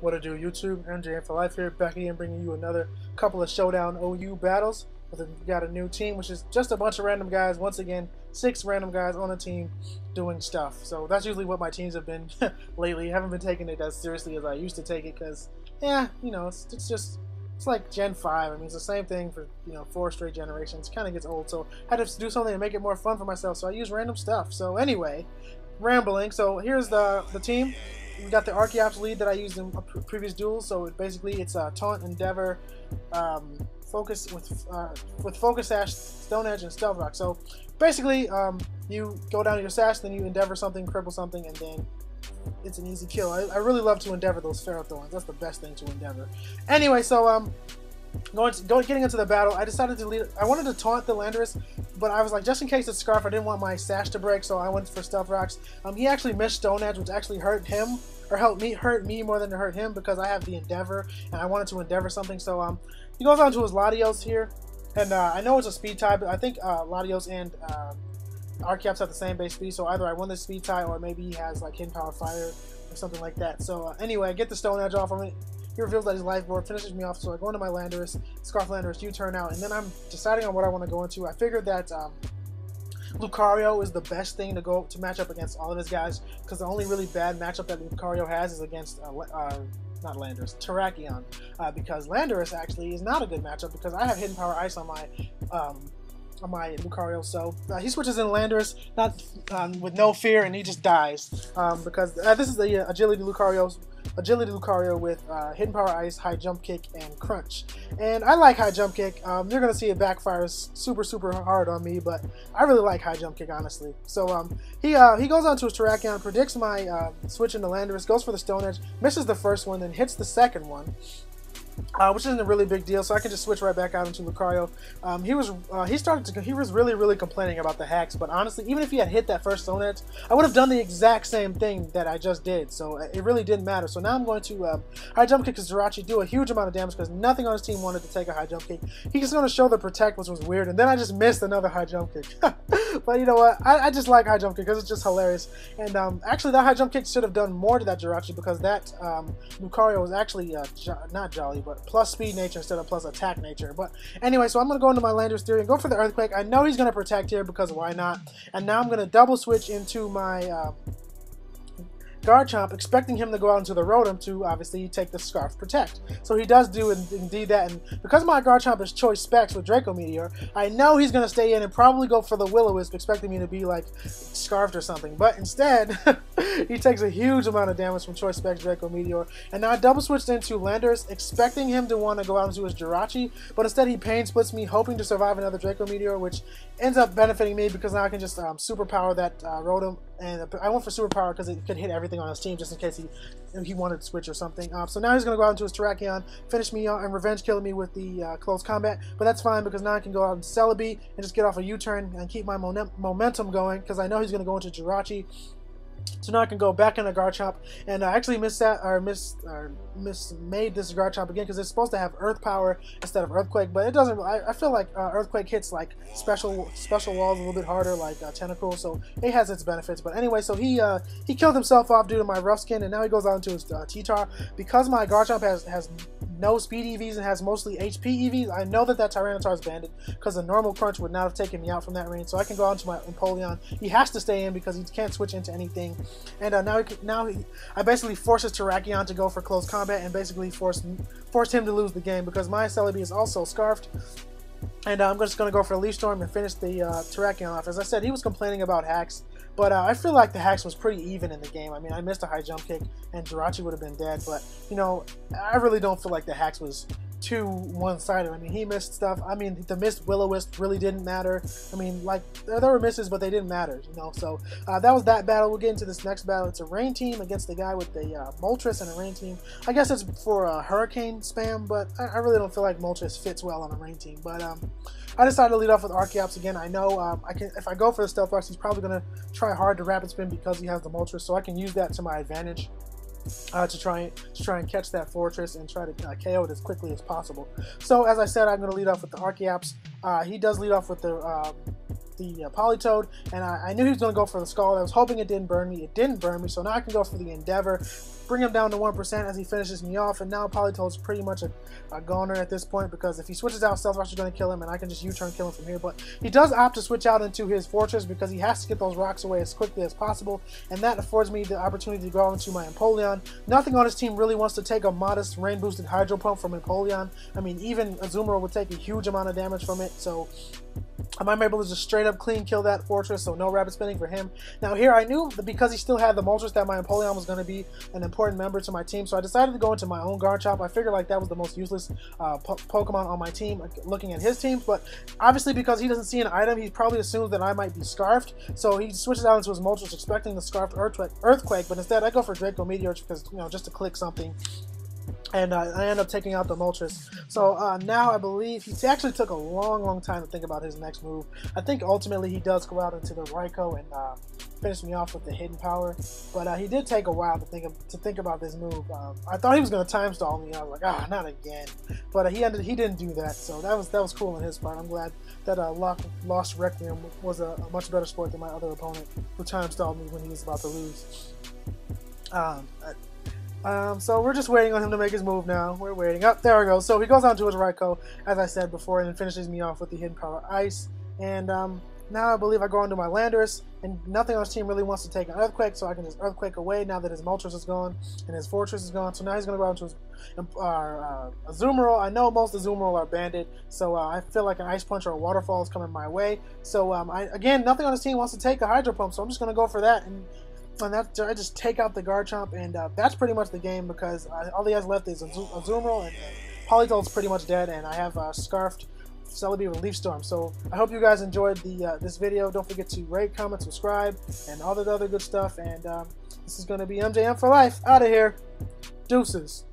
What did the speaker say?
What to do, YouTube? MJ for Life here, back again bringing you another couple of Showdown OU battles. We got a new team, which is just a bunch of random guys. Once again, 6 random guys on a team doing stuff. So that's usually what my teams have been lately. I haven't been taking it as seriously as I used to take it because, yeah, you know, it's like Gen 5. I mean, it's the same thing for, 4 straight generations. Kind of gets old, so I had to do something to make it more fun for myself. So I use random stuff. So anyway, rambling. So here's the team. We got the Archeops lead that I used in previous duels. So basically, it's Taunt, Endeavor, Focus with Focus Sash, Stone Edge, and Stealth Rock. So basically, you go down to your Sash, then you Endeavor something, cripple something, and then it's an easy kill. I really love to Endeavor those Ferrothorns. That's the best thing to Endeavor. Anyway, so getting into the battle, I decided to lead. I wanted to taunt the Landorus, but I was like, just in case it's Scarf, I didn't want my Sash to break, so I went for Stealth Rocks. He actually missed Stone Edge, which actually hurt him, or hurt me more than it hurt him, because I have the Endeavor, and I wanted to Endeavor something. So he goes on to his Latios here, and I know it's a speed tie, but I think Latios and Archeops have the same base speed, so either I won this speed tie, or maybe he has like Hidden Power Fire or something like that. So anyway, I get the Stone Edge off of it. He reveals that his life board, finishes me off, so I go into my Landorus, Scarf Landorus, U-turn out, and then I'm deciding on what I want to go into. I figured that Lucario is the best thing to match up against all of his guys, because the only really bad matchup that Lucario has is against not Landorus, Terrakion, because Landorus actually is not a good matchup because I have Hidden Power Ice on my Lucario, so he switches in Landorus, not with no fear, and he just dies because this is the Agility Lucario with Hidden Power Ice, High Jump Kick, and Crunch. And I like High Jump Kick. You're gonna see it backfires super hard on me, but I really like High Jump Kick, honestly. So he goes on to his Terrakion, predicts my switch into Landorus, goes for the Stone Edge, misses the first one, then hits the second one. Which isn't a really big deal, so I can just switch right back out into Lucario. He was really complaining about the hacks, but honestly, even if he had hit that first Stone Edge, I would have done the exact same thing that I just did, so it really didn't matter. So now I'm going to High Jump Kick his Jirachi, do a huge amount of damage because nothing on his team wanted to take a High Jump Kick. He's just going to show the Protect, which was weird, and then I just missed another High Jump Kick. But you know what, I just like High Jump Kick because it's just hilarious. And actually, that High Jump Kick should have done more to that Jirachi because that Lucario was actually not Jolly, but plus speed nature instead of plus attack nature. But anyway, so I'm going to go into my Landorus theory and go for the Earthquake. I know he's going to Protect here because why not? And now I'm going to double switch into my Garchomp, expecting him to go out into the Rotom to obviously take the Scarf Protect. So he does do indeed that, and because my Garchomp is Choice Specs with Draco Meteor, I know he's going to stay in and probably go for the Will-O-Wisp, expecting me to be like Scarfed or something. But instead, he takes a huge amount of damage from Choice Specs Draco Meteor, and now I double switched into Landorus, expecting him to want to go out into his Jirachi, but instead he Pain Splits me, hoping to survive another Draco Meteor, which ends up benefiting me because now I can just Superpower that Rotom. And I went for Superpower because it could hit everything on his team just in case he wanted to switch or something. So now he's going to go out into his Terrakion, finish me and revenge killing me with the close combat. But that's fine because now I can go out and Celebi and just get off a U-turn and keep my momentum going because I know he's going to go into Jirachi. So now I can go back into Garchomp, and I actually mismade this Garchomp again because it's supposed to have Earth Power instead of Earthquake, but it doesn't. I feel like Earthquake hits like special walls a little bit harder, like Tentacle, so it has its benefits. But anyway, so he killed himself off due to my Rough Skin, and now he goes on to his T-Tar. Because my Garchomp has no speed EVs and has mostly HP EVs, I know that Tyranitar is banded because a normal Crunch would not have taken me out from that range, so I can go on to my Empoleon. He has to stay in because he can't switch into anything. And I basically forces Terrakion to go for close combat and basically forced him to lose the game because my Celebi is also Scarfed. And I'm just going to go for a Leaf Storm and finish the Terrakion off. As I said, he was complaining about hacks, but I feel like the hacks was pretty even in the game. I mean, I missed a High Jump Kick and Jirachi would have been dead, but you know, I really don't feel like the hacks was too one-sided. I mean, he missed stuff. I mean, the missed Will-O-Wisp really didn't matter. I mean, like, there were misses, but they didn't matter, you know. So that was that battle. We'll get into this next battle. It's a Rain team against the guy with the Moltres and a Rain team. I guess it's for a Hurricane spam, but I really don't feel like Moltres fits well on a Rain team. But I decided to lead off with Archeops again. I know if I go for the Stealth Rocks, he's probably going to try hard to Rapid Spin because he has the Moltres, so I can use that to my advantage. To try and catch that Fortress and try to KO it as quickly as possible. So as I said, I'm going to lead off with the Archeops. He does lead off with the Politoed, and I knew he was going to go for the Skull. I was hoping it didn't burn me. It didn't burn me, so now I can go for the Endeavor. bring him down to 1% as he finishes me off, and now Polytoad's pretty much a goner at this point, because if he switches out, Stealth Rush is going to kill him, and I can just U-turn kill him from here. But he does opt to switch out into his Fortress because he has to get those rocks away as quickly as possible, and that affords me the opportunity to go into my Empoleon. Nothing on his team really wants to take a modest rain-boosted Hydro Pump from Empoleon. I mean, even Azumarill would take a huge amount of damage from it, so I might be able to just straight up clean kill that Fortress, so no rapid spinning for him. Now here I knew that because he still had the Moltres that my Empoleon was going to be an important member to my team, so I decided to go into my own Garchomp. I figured like that was the most useless Pokemon on my team, looking at his teams, but obviously because he doesn't see an item, he probably assumes that I might be Scarfed, so he switches out into his Moltres expecting the Scarfed Earthquake, but instead I go for Draco Meteor because, you know, just to click something. And I end up taking out the Moltres. So now I believe he actually took a long time to think about his next move. I think ultimately he does go out into the Raikou and finish me off with the Hidden Power. But he did take a while to think about this move. I thought he was going to time stall me. I was like, not again. But he didn't do that. So that was cool on his part. I'm glad that Lost Requiem was a much better sport than my other opponent, who time stalled me when he was about to lose. So we're just waiting on him to make his move now. We're waiting. Up there we go. So he goes on to his Raikou, as I said before, and then finishes me off with the Hidden Power Ice. And now I believe I go into my Landorus, and nothing on his team really wants to take an Earthquake, so I can just Earthquake away now that his Moltres is gone and his Fortress is gone. So now he's going to go out to his Azumarill. I know most Azumarill are banded, so I feel like an Ice Punch or a Waterfall is coming my way. So again, nothing on his team wants to take a Hydro Pump, so I'm just going to go for that. And I just take out the Garchomp, and that's pretty much the game, because all he has left is Azumarill, and Polytoad's pretty much dead, and I have Scarfed Celebi with Leaf Storm. So I hope you guys enjoyed this video. Don't forget to rate, comment, subscribe, and all that other good stuff. And this is going to be MJM for life. Out of here. Deuces.